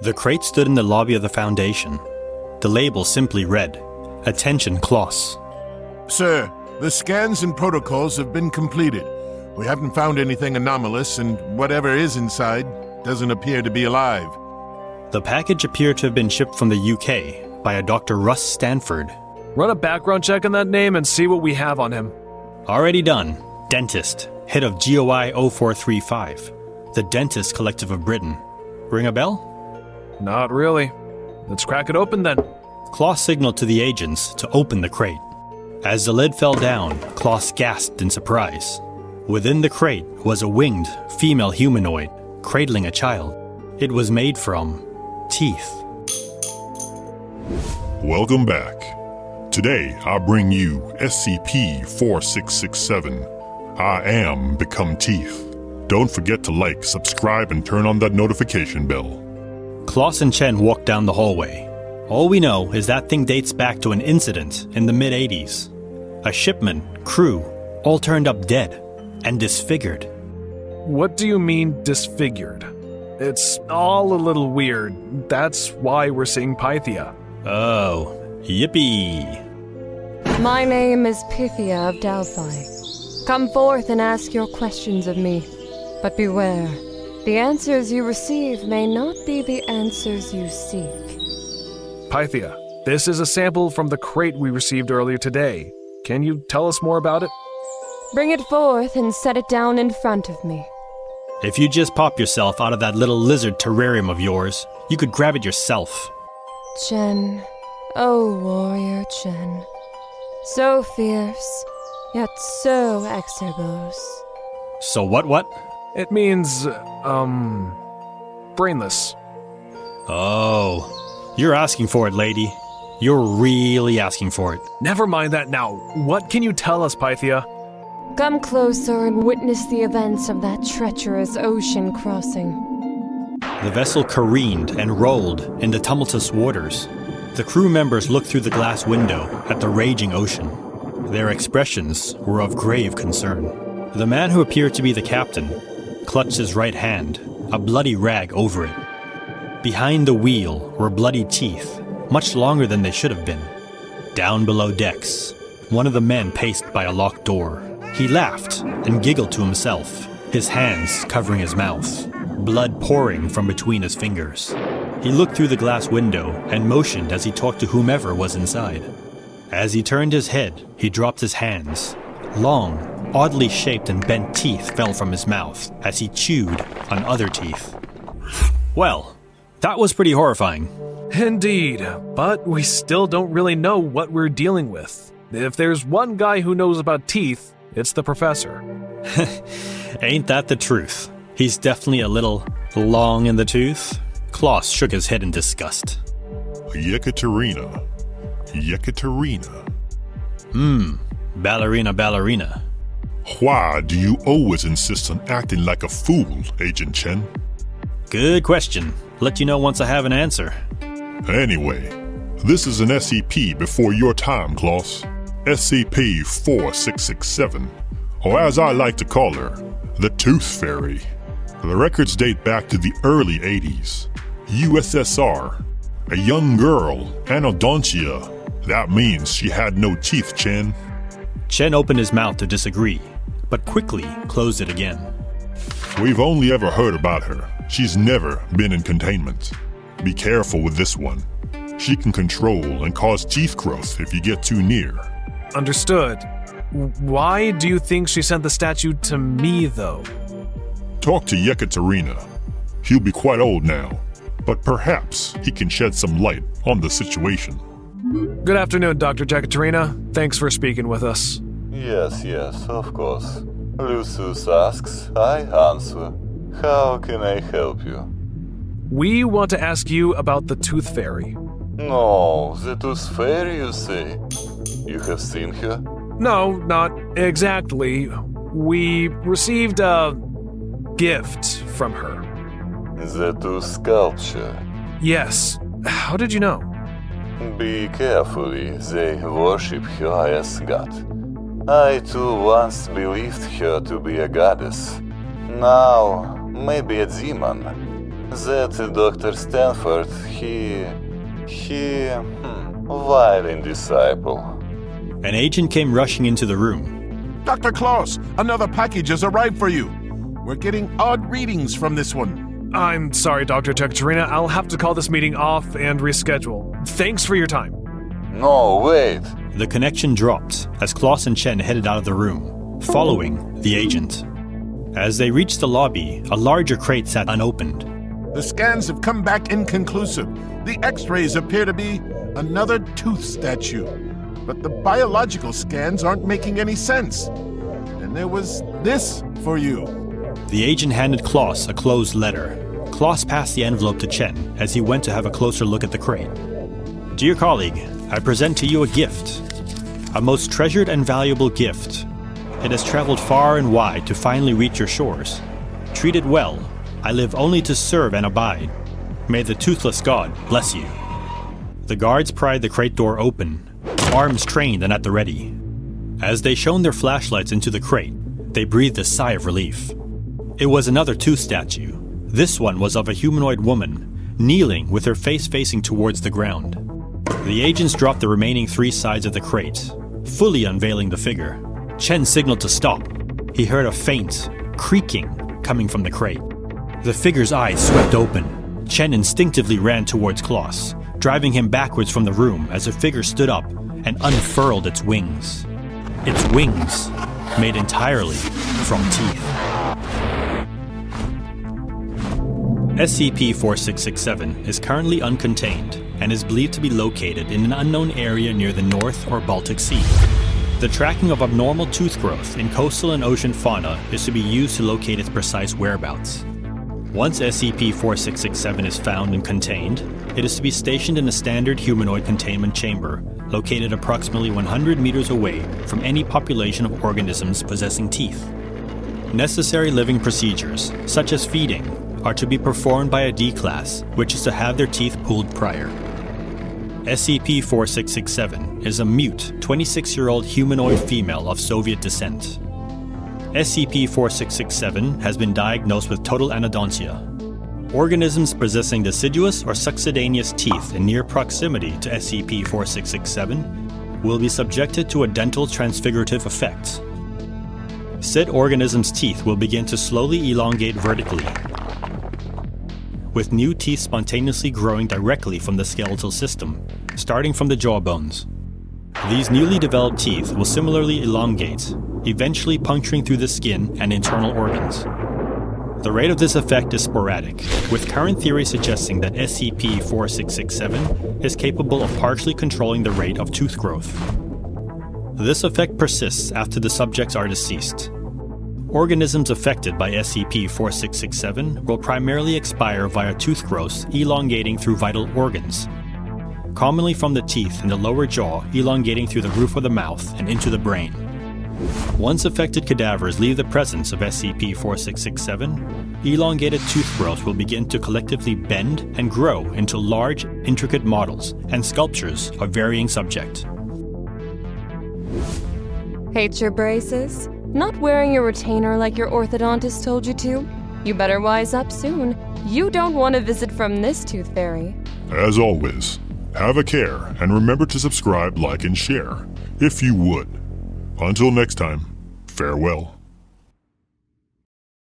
The crate stood in the lobby of the Foundation. The label simply read, "Attention Kloss." Sir, the scans and protocols have been completed. We haven't found anything anomalous, and whatever is inside doesn't appear to be alive. The package appeared to have been shipped from the UK by a Dr. Russ Stanford. Run a background check on that name and see what we have on him. Already done. Dentist, head of GOI 0435, the Dentist Collective of Britain. Ring a bell? Not really. Let's crack it open then. Kloss signaled to the agents to open the crate. As the lid fell down, Kloss gasped in surprise. Within the crate was a winged female humanoid cradling a child. It was made from teeth. Welcome back. Today I bring you SCP-4667. I am Become Teeth. Don't forget to like, subscribe, and turn on that notification bell. Kloss and Chen walked down the hallway. All we know is that thing dates back to an incident in the mid-80s. A shipment, crew, all turned up dead and disfigured. What do you mean disfigured? It's all a little weird. That's why we're seeing Pythia. Oh, yippee. My name is Pythia of Delphi. Come forth and ask your questions of me. But beware, the answers you receive may not be the answers you seek. Pythia, this is a sample from the crate we received earlier today. Can you tell us more about it? Bring it forth and set it down in front of me. If you just pop yourself out of that little lizard terrarium of yours, you could grab it yourself. Chen, oh warrior Chen. So fierce, yet so exerbose. So what? It means, brainless. Oh, you're asking for it, lady. You're really asking for it. Never mind that now. What can you tell us, Pythia? Come closer and witness the events of that treacherous ocean crossing. The vessel careened and rolled in the tumultuous waters. The crew members looked through the glass window at the raging ocean. Their expressions were of grave concern. The man who appeared to be the captain clutched his right hand, a bloody rag over it. Behind the wheel were bloody teeth, much longer than they should have been. Down below decks, one of the men paced by a locked door. He laughed and giggled to himself, his hands covering his mouth, blood pouring from between his fingers. He looked through the glass window and motioned as he talked to whomever was inside. As he turned his head, he dropped his hands. Long, oddly shaped and bent teeth fell from his mouth as he chewed on other teeth. Well, that was pretty horrifying. Indeed, but we still don't really know what we're dealing with. If there's one guy who knows about teeth, it's the professor. Ain't that the truth? He's definitely a little long in the tooth. Kloss shook his head in disgust. Yekaterina. Ballerina. Why do you always insist on acting like a fool, Agent Chen? Good question. Let you know once I have an answer. Anyway, this is an SCP before your time, Kloss. SCP-4667, or as I like to call her, the Tooth Fairy. The records date back to the early 80s. USSR. A young girl, anodontia. That means she had no teeth, Chen. Chen opened his mouth to disagree, but quickly closed it again. We've only ever heard about her. She's never been in containment. Be careful with this one. She can control and cause teeth growth if you get too near. Understood. Why do you think she sent the statue to me, though? Talk to Yekaterina. He'll be quite old now, but perhaps he can shed some light on the situation. Good afternoon, Dr. Yekaterina. Thanks for speaking with us. Yes, of course. Lucius asks, I answer. How can I help you? We want to ask you about the Tooth Fairy. No, the Tooth Fairy, you say? You have seen her? No, not exactly. We received a gift from her. The tooth sculpture. Yes. How did you know? Be carefully, they worship her as God. I too once believed her to be a goddess. Now, maybe a demon. That Dr. Stanford, wily disciple. An agent came rushing into the room. Dr. Kloss, another package has arrived for you. We're getting odd readings from this one. I'm sorry, Dr. Tekaterina. I'll have to call this meeting off and reschedule. Thanks for your time. No, wait. The connection dropped as Kloss and Chen headed out of the room, following the agent. As they reached the lobby, a larger crate sat unopened. The scans have come back inconclusive. The x-rays appear to be another tooth statue. But the biological scans aren't making any sense. And there was this for you. The agent handed Kloss a closed letter. Kloss passed the envelope to Chen as he went to have a closer look at the crate. Dear colleague, I present to you a gift. A most treasured and valuable gift. It has traveled far and wide to finally reach your shores. Treat it well. I live only to serve and abide. May the toothless God bless you. The guards pried the crate door open, arms trained and at the ready. As they shone their flashlights into the crate, they breathed a sigh of relief. It was another tooth statue. This one was of a humanoid woman, kneeling with her face facing towards the ground. The agents dropped the remaining 3 sides of the crate, fully unveiling the figure. Chen signaled to stop. He heard a faint creaking coming from the crate. The figure's eyes swept open. Chen instinctively ran towards Kloss, driving him backwards from the room as the figure stood up and unfurled its wings. Its wings made entirely from teeth. SCP-4667 is currently uncontained and is believed to be located in an unknown area near the North or Baltic Sea. The tracking of abnormal tooth growth in coastal and ocean fauna is to be used to locate its precise whereabouts. Once SCP-4667 is found and contained, it is to be stationed in a standard humanoid containment chamber located approximately 100 meters away from any population of organisms possessing teeth. Necessary living procedures, such as feeding, are to be performed by a D-class, which is to have their teeth pulled prior. SCP-4667 is a mute, 26-year-old humanoid female of Soviet descent. SCP-4667 has been diagnosed with total anodontia. Organisms possessing deciduous or succedaneous teeth in near proximity to SCP-4667 will be subjected to a dental transfigurative effect. Said organism's teeth will begin to slowly elongate vertically, with new teeth spontaneously growing directly from the skeletal system, starting from the jawbones. These newly developed teeth will similarly elongate, eventually puncturing through the skin and internal organs. The rate of this effect is sporadic, with current theory suggesting that SCP-4667 is capable of partially controlling the rate of tooth growth. This effect persists after the subjects are deceased. Organisms affected by SCP-4667 will primarily expire via tooth growth elongating through vital organs, commonly from the teeth in the lower jaw elongating through the roof of the mouth and into the brain. Once affected cadavers leave the presence of SCP-4667, elongated tooth growth will begin to collectively bend and grow into large, intricate models and sculptures of varying subject. Hate your braces? Not wearing your retainer like your orthodontist told you to? You better wise up soon. You don't want to visit from this tooth fairy. As always, have a care and remember to subscribe, like, and share, if you would. Until next time, farewell.